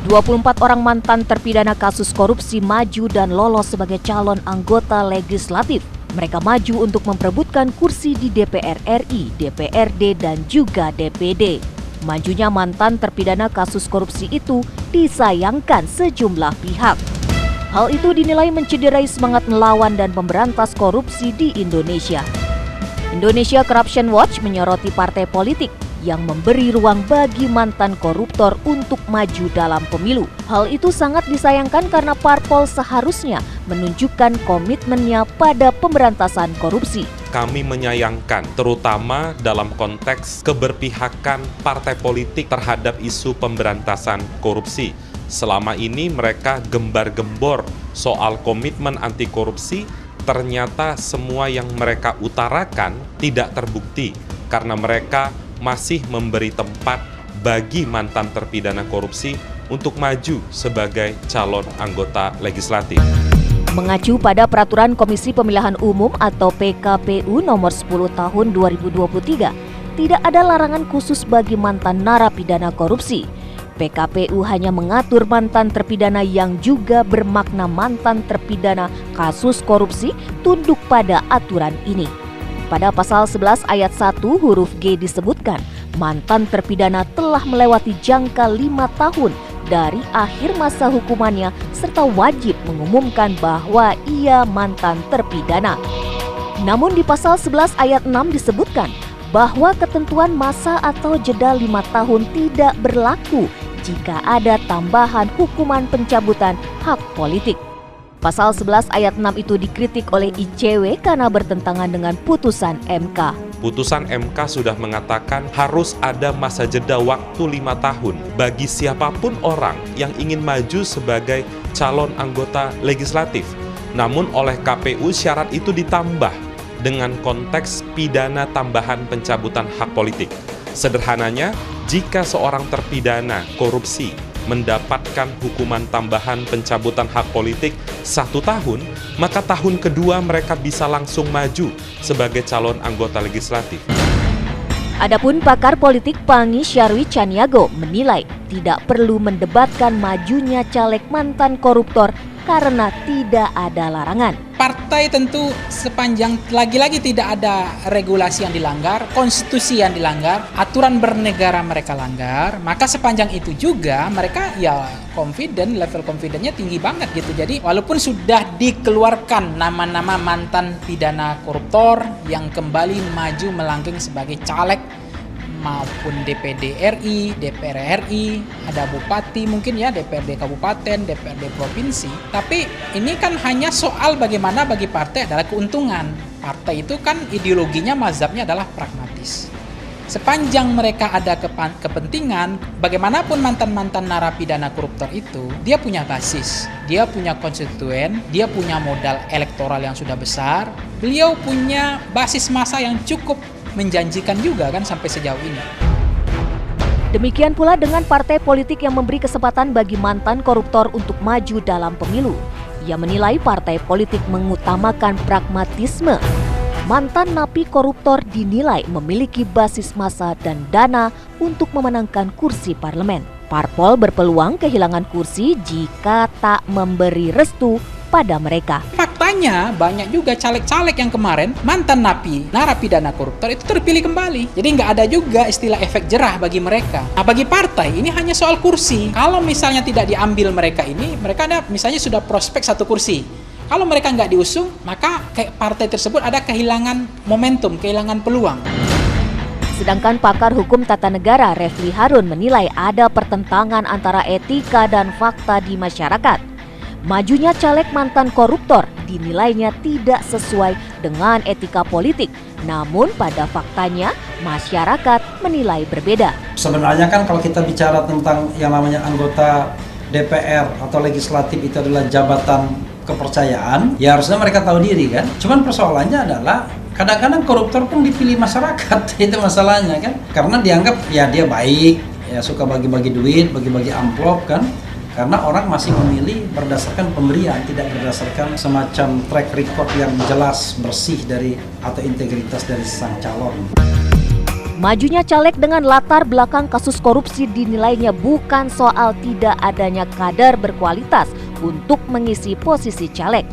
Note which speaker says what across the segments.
Speaker 1: 24 orang mantan terpidana kasus korupsi maju dan lolos sebagai calon anggota legislatif. Mereka maju untuk memperebutkan kursi di DPR RI, DPRD, dan juga DPD. Majunya mantan terpidana kasus korupsi itu disayangkan sejumlah pihak. Hal itu dinilai mencederai semangat melawan dan memberantas korupsi di Indonesia. Indonesia Corruption Watch menyoroti partai politik yang memberi ruang bagi mantan koruptor untuk maju dalam pemilu. Hal itu sangat disayangkan karena parpol seharusnya menunjukkan komitmennya pada pemberantasan korupsi.
Speaker 2: Kami menyayangkan, terutama dalam konteks keberpihakan partai politik terhadap isu pemberantasan korupsi. Selama ini mereka gembar-gembor soal komitmen anti korupsi, ternyata semua yang mereka utarakan tidak terbukti karena mereka masih memberi tempat bagi mantan terpidana korupsi untuk maju sebagai calon anggota legislatif.
Speaker 1: Mengacu pada Peraturan Komisi Pemilihan Umum atau PKPU nomor 10 tahun 2023, tidak ada larangan khusus bagi mantan narapidana korupsi. PKPU hanya mengatur mantan terpidana yang juga bermakna mantan terpidana kasus korupsi tunduk pada aturan ini. Pada pasal 11 ayat 1 huruf G disebutkan, mantan terpidana telah melewati jangka 5 tahun dari akhir masa hukumannya serta wajib mengumumkan bahwa ia mantan terpidana. Namun di pasal 11 ayat 6 disebutkan bahwa ketentuan masa atau jeda 5 tahun tidak berlaku jika ada tambahan hukuman pencabutan hak politik. Pasal 11 ayat 6 itu dikritik oleh ICW karena bertentangan dengan putusan MK.
Speaker 2: Putusan MK sudah mengatakan harus ada masa jeda waktu 5 tahun bagi siapapun orang yang ingin maju sebagai calon anggota legislatif. Namun oleh KPU syarat itu ditambah dengan konteks pidana tambahan pencabutan hak politik. Sederhananya, jika seorang terpidana korupsi mendapatkan hukuman tambahan pencabutan hak politik 1 tahun, maka tahun kedua mereka bisa langsung maju sebagai calon anggota legislatif.
Speaker 1: Adapun pakar politik PANGI Syarwi Caniago menilai tidak perlu mendebatkan majunya caleg mantan koruptor karena tidak ada larangan.
Speaker 3: Partai tentu sepanjang lagi-lagi tidak ada regulasi yang dilanggar, konstitusi yang dilanggar, aturan bernegara mereka langgar, maka sepanjang itu juga mereka ya level confidence-nya tinggi banget gitu. Jadi walaupun sudah dikeluarkan nama-nama mantan pidana koruptor yang kembali maju melangking sebagai caleg maupun DPD RI, DPR RI, ada bupati mungkin ya, DPRD kabupaten, DPRD provinsi. Tapi ini kan hanya soal bagaimana bagi partai adalah keuntungan. Partai itu kan ideologinya, mazhabnya adalah pragmatis. Sepanjang mereka ada kepentingan, bagaimanapun mantan-mantan narapidana koruptor itu, dia punya basis, dia punya konstituen, dia punya modal elektoral yang sudah besar, beliau punya basis massa yang cukup menjanjikan juga kan sampai sejauh ini.
Speaker 1: Demikian pula dengan partai politik yang memberi kesempatan bagi mantan koruptor untuk maju dalam pemilu. Ia menilai partai politik mengutamakan pragmatisme. Mantan napi koruptor dinilai memiliki basis massa dan dana untuk memenangkan kursi parlemen. Parpol berpeluang kehilangan kursi jika tak memberi restu pada mereka.
Speaker 3: Faktanya banyak juga caleg-caleg yang kemarin mantan napi narapidana koruptor itu terpilih kembali. Jadi nggak ada juga istilah efek jerah bagi mereka. Nah bagi partai ini hanya soal kursi. Kalau misalnya tidak diambil mereka ini, mereka ada misalnya sudah prospek 1 kursi. Kalau mereka nggak diusung, maka partai tersebut ada kehilangan momentum, kehilangan peluang.
Speaker 1: Sedangkan pakar hukum tata negara Refli Harun menilai ada pertentangan antara etika dan fakta di masyarakat. Majunya caleg mantan koruptor dinilainya tidak sesuai dengan etika politik. Namun pada faktanya masyarakat menilai berbeda.
Speaker 4: Sebenarnya kan kalau kita bicara tentang yang namanya anggota DPR atau legislatif itu adalah jabatan kepercayaan, ya harusnya mereka tahu diri kan. Cuman persoalannya adalah kadang-kadang koruptor pun dipilih masyarakat, itu masalahnya kan. Karena dianggap ya dia baik, ya suka bagi-bagi duit, bagi-bagi amplop kan. Karena orang masih memilih berdasarkan pemberian, tidak berdasarkan semacam track record yang jelas, bersih dari atau integritas dari sang calon.
Speaker 1: Majunya caleg dengan latar belakang kasus korupsi dinilainya bukan soal tidak adanya kader berkualitas untuk mengisi posisi caleg.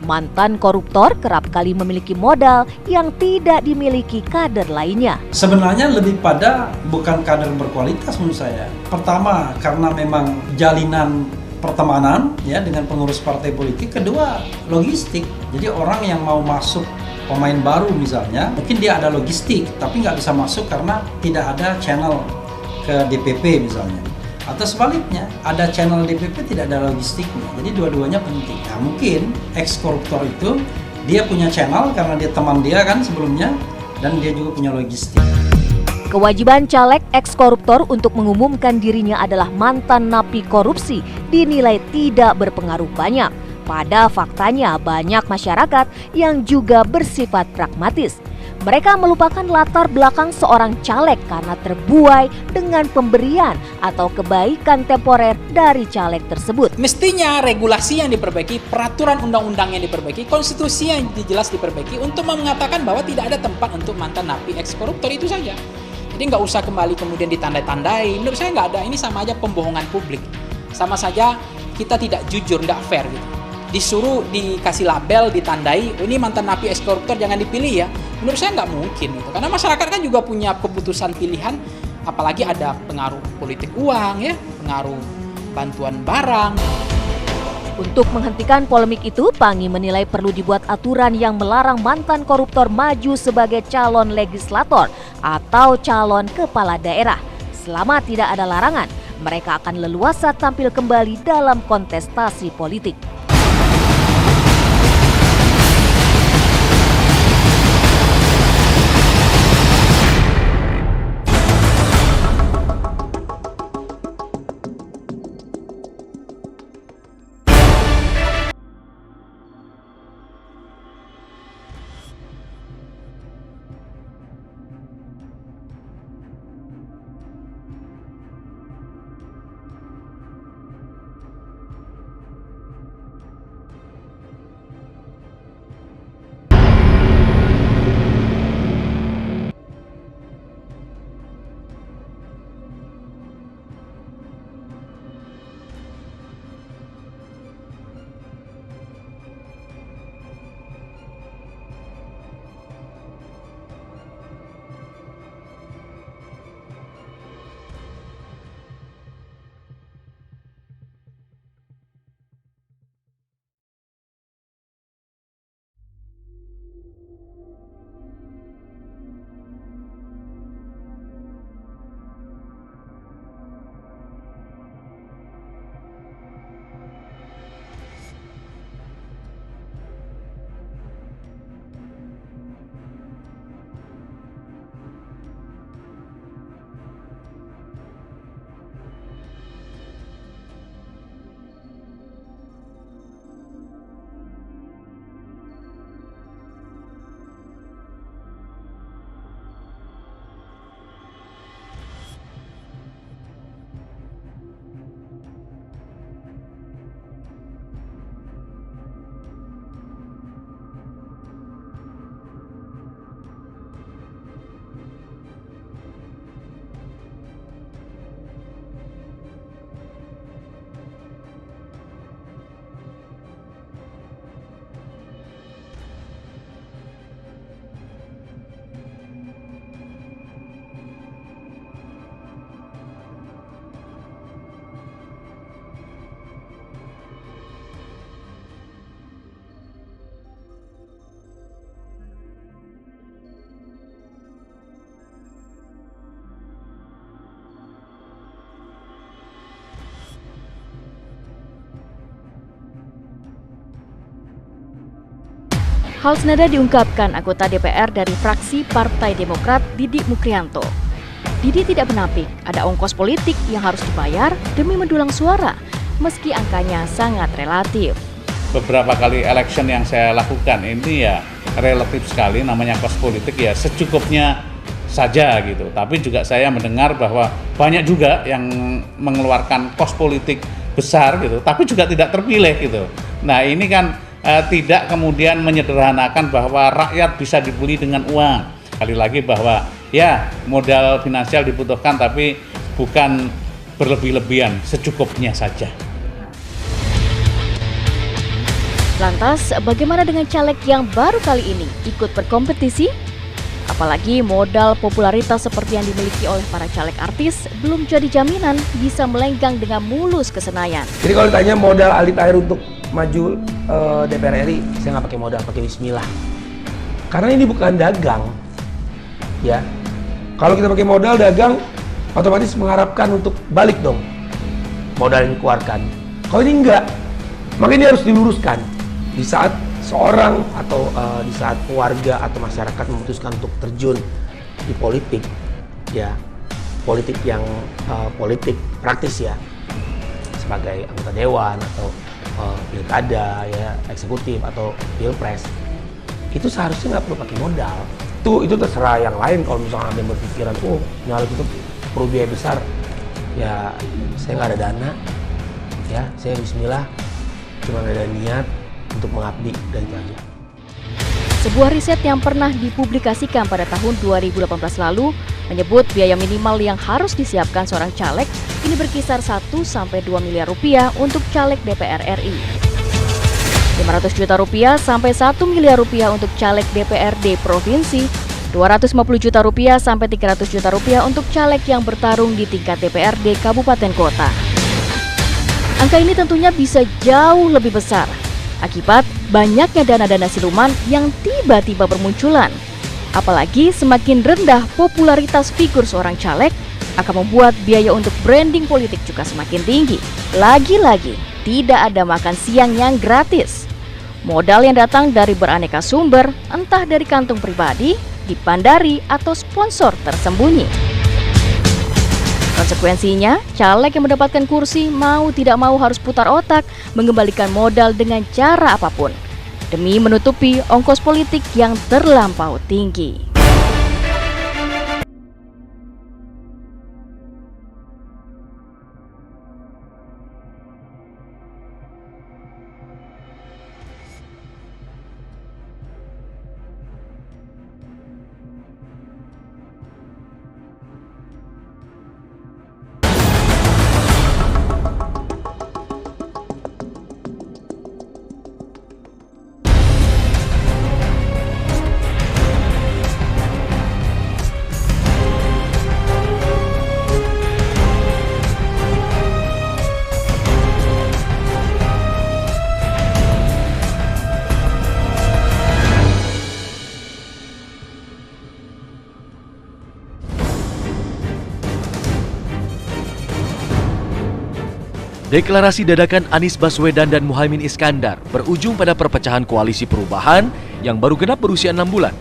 Speaker 1: Mantan koruptor kerap kali memiliki modal yang tidak dimiliki kader lainnya.
Speaker 4: Sebenarnya lebih pada bukan kader berkualitas menurut saya. Pertama, karena memang jalinan pertemanan ya dengan pengurus partai politik. Kedua, logistik. Jadi orang yang mau masuk pemain baru misalnya, mungkin dia ada logistik, tapi nggak bisa masuk karena tidak ada channel ke DPP misalnya. Atau sebaliknya, ada channel DPP tidak ada logistiknya. Jadi dua-duanya penting. Nah, mungkin ex-koruptor itu dia punya channel karena dia teman dia kan sebelumnya, dan dia juga punya logistik.
Speaker 1: Kewajiban caleg ex-koruptor untuk mengumumkan dirinya adalah mantan napi korupsi dinilai tidak berpengaruh banyak. Pada faktanya banyak masyarakat yang juga bersifat pragmatis. Mereka melupakan latar belakang seorang caleg karena terbuai dengan pemberian atau kebaikan temporer dari caleg tersebut.
Speaker 3: Mestinya regulasi yang diperbaiki, peraturan undang-undang yang diperbaiki, konstitusi yang jelas diperbaiki untuk mengatakan bahwa tidak ada tempat untuk mantan napi ex-koruptor, itu saja. Jadi nggak usah kembali kemudian ditandai-tandai. Menurut saya nggak ada, ini sama aja pembohongan publik. Sama saja kita tidak jujur, nggak fair gitu. Disuruh dikasih label, ditandai, oh ini mantan napi ex-koruptor jangan dipilih ya. Menurut saya nggak mungkin gitu. Karena masyarakat kan juga punya keputusan pilihan, apalagi ada pengaruh politik uang ya, pengaruh bantuan barang.
Speaker 1: Untuk menghentikan polemik itu, Pangi menilai perlu dibuat aturan yang melarang mantan koruptor maju sebagai calon legislator atau calon kepala daerah. Selama tidak ada larangan, mereka akan leluasa tampil kembali dalam kontestasi politik.
Speaker 5: Hal senada diungkapkan anggota DPR dari fraksi Partai Demokrat Didi Mukrianto. Didi tidak menampik ada ongkos politik yang harus dibayar demi mendulang suara, meski angkanya sangat relatif.
Speaker 6: Beberapa kali election yang saya lakukan ini ya relatif sekali, namanya kos politik ya secukupnya saja gitu. Tapi juga saya mendengar bahwa banyak juga yang mengeluarkan kos politik besar gitu, tapi juga tidak terpilih gitu. Nah ini kan tidak kemudian menyederhanakan bahwa rakyat bisa dibeli dengan uang. Sekali lagi bahwa Ya, modal finansial dibutuhkan tapi bukan berlebih-lebihan, secukupnya saja.
Speaker 5: Lantas, bagaimana dengan caleg yang baru kali ini ikut berkompetisi? Apalagi modal popularitas seperti yang dimiliki oleh para caleg artis belum jadi jaminan bisa melenggang dengan mulus ke Senayan.
Speaker 7: Jadi kalau ditanya modal Aldi Taher untuk maju DPR RI, saya nggak pakai modal, pakai bismillah. Karena ini bukan dagang, ya. Kalau kita pakai modal dagang, otomatis mengharapkan untuk balik dong modal yang dikeluarkan. Kalau ini enggak, maka ini harus diluruskan. Di saat seorang atau di saat keluarga atau masyarakat memutuskan untuk terjun di politik, ya politik yang politik praktis ya, sebagai anggota dewan atau pilkada ya, eksekutif atau pilpres, itu seharusnya nggak perlu pakai modal. Itu terserah yang lain. Kalau misalnya ada yang berpikiran, nyalek itu perlu biaya besar, ya saya nggak ada dana, ya saya bismillah cuma ada niat untuk mengabdi dan itu aja.
Speaker 5: Sebuah riset yang pernah dipublikasikan pada tahun 2018 lalu menyebut biaya minimal yang harus disiapkan seorang caleg ini berkisar 1-2 miliar rupiah untuk caleg DPR RI. 500 juta rupiah sampai 1 miliar rupiah untuk caleg DPRD provinsi, 250 juta rupiah sampai 300 juta rupiah untuk caleg yang bertarung di tingkat DPRD kabupaten kota. Angka ini tentunya bisa jauh lebih besar akibat banyaknya dana-dana siluman yang tiba-tiba bermunculan. Apalagi semakin rendah popularitas figur seorang caleg akan membuat biaya untuk branding politik juga semakin tinggi. Lagi-lagi, tidak ada makan siang yang gratis. Modal yang datang dari beraneka sumber, entah dari kantong pribadi, dipandari, atau sponsor tersembunyi. Konsekuensinya, caleg yang mendapatkan kursi mau tidak mau harus putar otak mengembalikan modal dengan cara apapun demi menutupi ongkos politik yang terlampau tinggi.
Speaker 8: Deklarasi dadakan Anies Baswedan dan Muhaimin Iskandar berujung pada perpecahan koalisi perubahan yang baru genap berusia 6 bulan.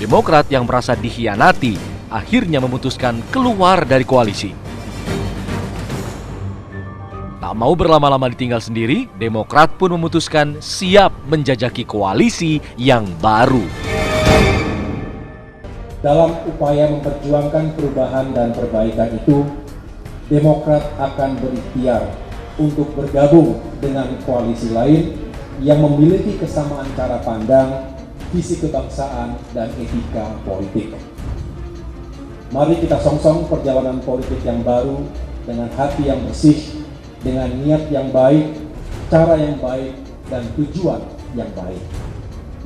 Speaker 8: Demokrat yang merasa dikhianati akhirnya memutuskan keluar dari koalisi. Tak mau berlama-lama ditinggal sendiri, Demokrat pun memutuskan siap menjajaki koalisi yang baru.
Speaker 9: Dalam upaya memperjuangkan perubahan dan perbaikan itu, Demokrat akan berikhtiar untuk bergabung dengan koalisi lain yang memiliki kesamaan cara pandang, visi kebangsaan, dan etika politik. Mari kita songsong perjalanan politik yang baru dengan hati yang bersih, dengan niat yang baik, cara yang baik, dan tujuan yang baik.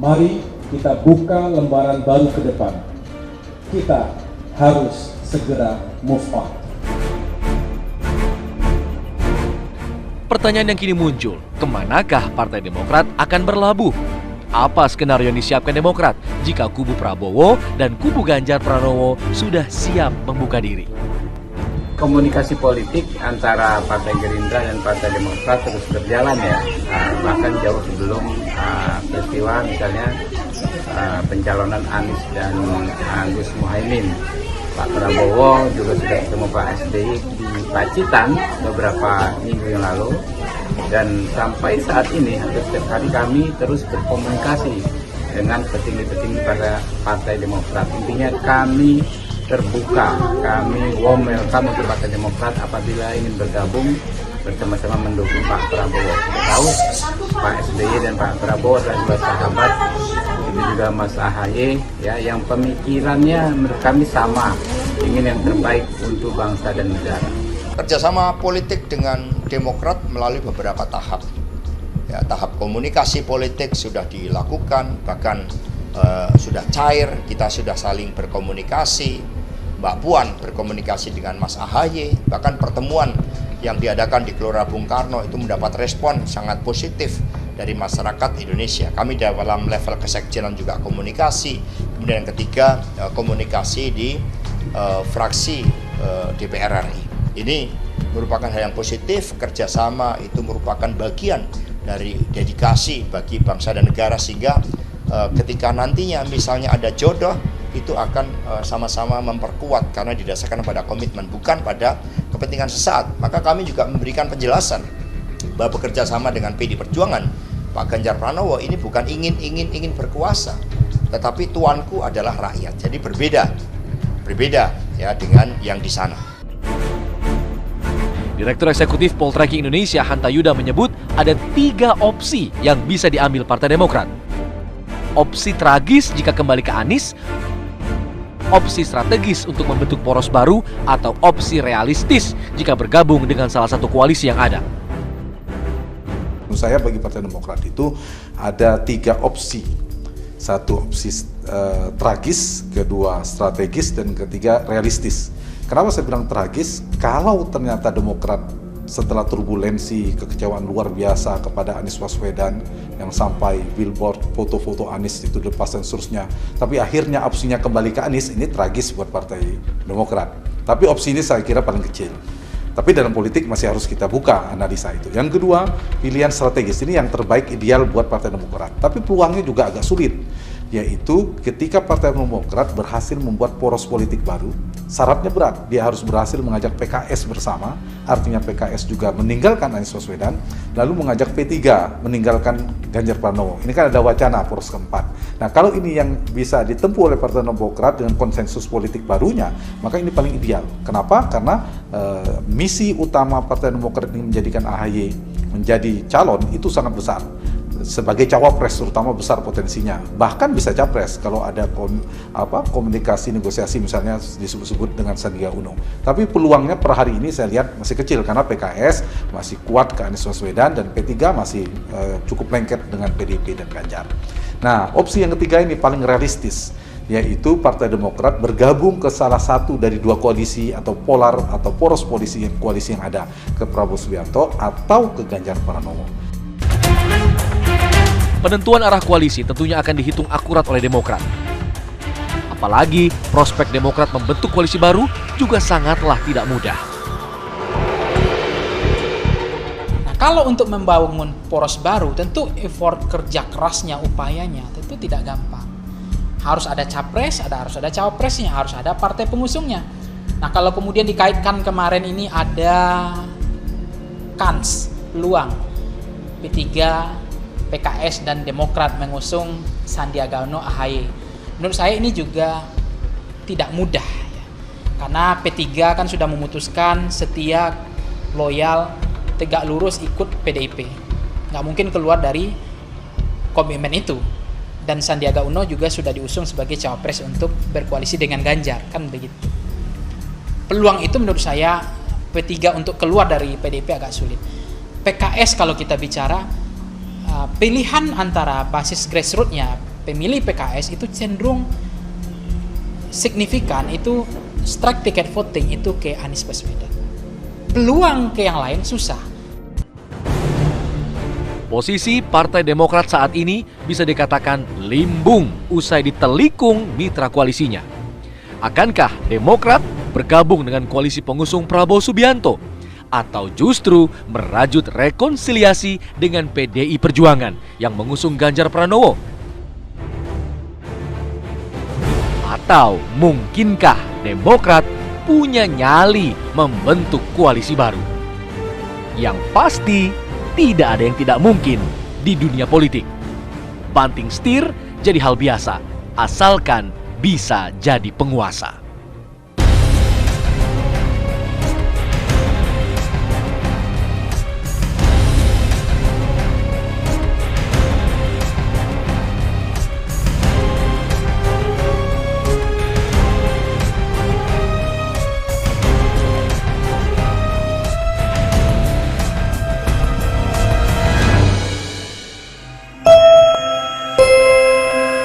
Speaker 9: Mari kita buka lembaran baru ke depan. Kita harus segera move on.
Speaker 8: Pertanyaan yang kini muncul, kemanakah Partai Demokrat akan berlabuh? Apa skenario yang disiapkan Demokrat jika kubu Prabowo dan kubu Ganjar Pranowo sudah siap membuka diri?
Speaker 10: Komunikasi politik antara Partai Gerindra dan Partai Demokrat terus berjalan ya, bahkan jauh sebelum peristiwa misalnya pencalonan Anies dan Gus Muhaimin. Pak Prabowo juga sudah ketemu Pak SBY di Pacitan beberapa minggu yang lalu, dan sampai saat ini hampir setiap hari kami terus berkomunikasi dengan petinggi-petinggi pada Partai Demokrat. Intinya kami terbuka, kami warm welcome untuk Partai Demokrat apabila ingin bergabung bersama-sama mendukung Pak Prabowo. Kita tahu Pak SBY dan Pak Prabowo adalah dua sahabat ini juga Mas AHY ya, yang pemikirannya menurut kami sama, ingin yang terbaik untuk bangsa dan negara.
Speaker 11: Kerjasama politik dengan Demokrat melalui beberapa tahap. Ya, tahap komunikasi politik sudah dilakukan, bahkan sudah cair, kita sudah saling berkomunikasi. Mbak Puan berkomunikasi dengan Mas AHY, bahkan pertemuan yang diadakan di Gelora Bung Karno itu mendapat respon sangat positif dari masyarakat Indonesia. Kami dalam level kesekjenan juga komunikasi. Kemudian yang ketiga, komunikasi di fraksi DPR RI. Ini merupakan hal yang positif. Kerjasama itu merupakan bagian dari dedikasi bagi bangsa dan negara, sehingga ketika nantinya misalnya ada jodoh, itu akan sama-sama memperkuat karena didasarkan pada komitmen, bukan pada kepentingan sesaat. Maka kami juga memberikan penjelasan bahwa bekerja sama dengan PD Perjuangan, Pak Ganjar Pranowo ini bukan ingin berkuasa, tetapi tuanku adalah rakyat. Jadi berbeda ya dengan yang di sana.
Speaker 8: Direktur Eksekutif Poltreking Indonesia Hanta Yuda menyebut ada 3 opsi yang bisa diambil Partai Demokrat. Opsi tragis jika kembali ke Anies, opsi strategis untuk membentuk poros baru, atau opsi realistis jika bergabung dengan salah satu koalisi yang ada.
Speaker 12: Menurut saya bagi Partai Demokrat itu ada 3 opsi. Satu opsi tragis, kedua strategis, dan ketiga realistis. Kenapa saya bilang tragis? Kalau ternyata Demokrat setelah turbulensi kekecewaan luar biasa kepada Anies Baswedan yang sampai billboard foto-foto Anies itu dilepas dan seterusnya, tapi akhirnya opsinya kembali ke Anies, ini tragis buat Partai Demokrat. Tapi opsi ini saya kira paling kecil. Tapi dalam politik masih harus kita buka analisa itu. Yang kedua, pilihan strategis ini yang terbaik ideal buat Partai Demokrat. Tapi peluangnya juga agak sulit, yaitu ketika Partai Demokrat berhasil membuat poros politik baru, syaratnya berat. Dia harus berhasil mengajak PKS bersama, artinya PKS juga meninggalkan Anies Baswedan, lalu mengajak P3 meninggalkan Ganjar Pranowo. Ini kan ada wacana poros keempat. Nah, kalau ini yang bisa ditempuh oleh Partai Demokrat dengan konsensus politik barunya, maka ini paling ideal. Kenapa? Karena misi utama Partai Demokrat ini menjadikan AHY menjadi calon itu sangat besar. Sebagai cawapres terutama besar potensinya, bahkan bisa capres kalau ada komunikasi negosiasi misalnya disebut-sebut dengan Sandiaga Uno. Tapi peluangnya per hari ini saya lihat masih kecil karena PKS masih kuat ke Anies Baswedan dan P3 masih cukup lengket dengan PDIP dan Ganjar. Nah, opsi yang ketiga ini paling realistis, yaitu Partai Demokrat bergabung ke salah satu dari 2 koalisi atau polar atau poros koalisi yang ada, ke Prabowo Subianto atau ke Ganjar Pranowo.
Speaker 8: Penentuan arah koalisi tentunya akan dihitung akurat oleh Demokrat. Apalagi prospek Demokrat membentuk koalisi baru juga sangatlah tidak mudah.
Speaker 3: Nah, kalau untuk membangun poros baru, tentu effort kerja kerasnya, upayanya tentu tidak gampang. Harus ada capres, harus ada cawapresnya, harus ada partai pengusungnya. Nah, kalau kemudian dikaitkan kemarin ini ada peluang P3, PKS dan Demokrat mengusung Sandiaga Uno, AHY. Menurut saya ini juga tidak mudah ya. Karena P3 kan sudah memutuskan setia, loyal, tegak lurus ikut PDIP. Nggak mungkin keluar dari komitmen itu. Dan Sandiaga Uno juga sudah diusung sebagai cawapres untuk berkoalisi dengan Ganjar, kan begitu. Peluang itu menurut saya P3 untuk keluar dari PDIP agak sulit. PKS kalau kita bicara, pilihan antara basis grassroots-nya pemilih PKS itu cenderung signifikan, itu strike ticket voting itu ke Anies Baswedan. Peluang ke yang lain susah.
Speaker 8: Posisi Partai Demokrat saat ini bisa dikatakan limbung usai ditelikung mitra koalisinya. Akankah Demokrat bergabung dengan koalisi pengusung Prabowo Subianto? Atau justru merajut rekonsiliasi dengan PDI Perjuangan yang mengusung Ganjar Pranowo? Atau mungkinkah Demokrat punya nyali membentuk koalisi baru? Yang pasti tidak ada yang tidak mungkin di dunia politik. Banting setir jadi hal biasa, asalkan bisa jadi penguasa.